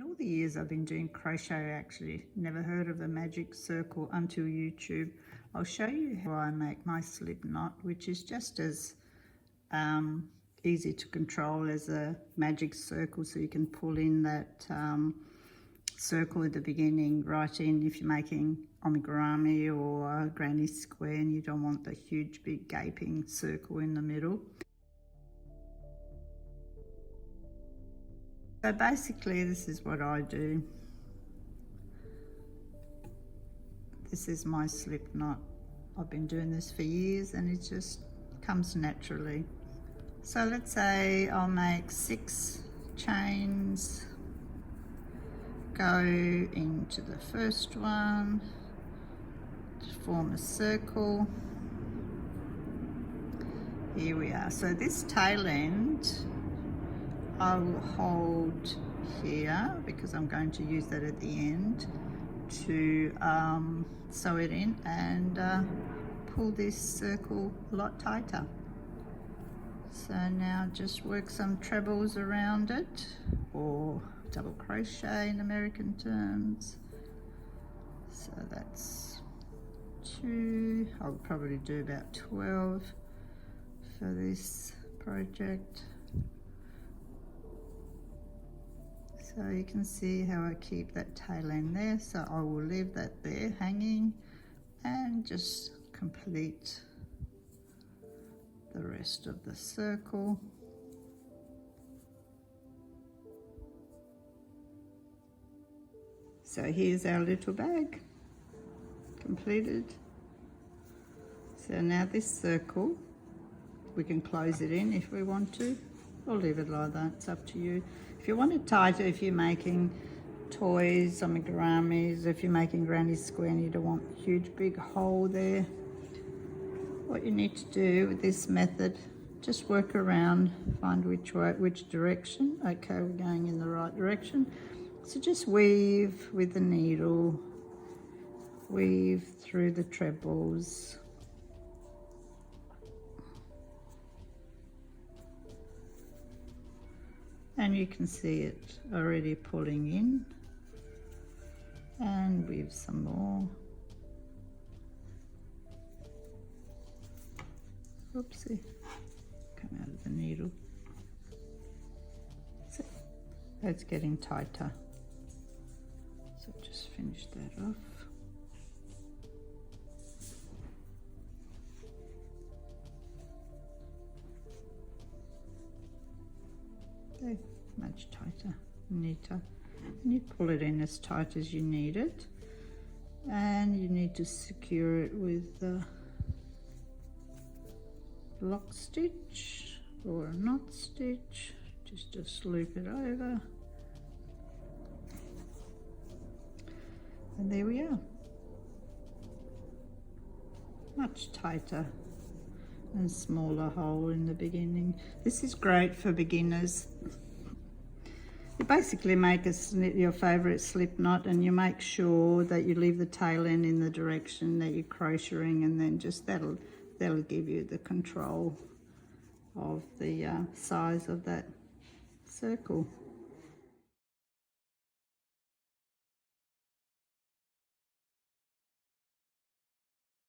In all the years I've been doing crochet, I actually never heard of a magic circle until YouTube. I'll show you how I make my slip knot, which is just as easy to control as a magic circle. So you can pull in that circle at the beginning, right in if you're making amigurumi or granny square and you don't want the huge big gaping circle in the middle. So basically this is what I do. This is my slip knot. I've been doing this for years and it just comes naturally. So let's say I'll make 6 chains, go into the first one to form a circle. Here we are. So this tail end I will hold here because I'm going to use that at the end to sew it in and pull this circle a lot tighter. So now just work some trebles around it, or double crochet in American terms. So that's 2, I'll probably do about 12 for this project. So you can see how I keep that tail end there. So I will leave that there hanging and just complete the rest of the circle. So here's our little bag completed. So now this circle, we can close it in if we want to, or leave it like that, it's up to you. If you want it tighter, if you're making toys, amigurumis, if you're making granny square and you don't want a huge big hole there, what you need to do with this method, just work around, find which direction. Okay, we're going in the right direction. So just weave with the needle, weave through the trebles. And you can see it already pulling in, and weave some more. Oopsie, come out of the needle. So that's getting tighter. So just finish that off. There, much tighter, neater. And you pull it in as tight as you need it, and you need to secure it with the lock stitch or a knot stitch. Just loop it over, and there we are. Much tighter and smaller hole in the beginning. This is great for beginners. You basically make your favorite slip knot, and you make sure that you leave the tail end in the direction that you're crocheting, and then just that'll give you the control of the size of that circle.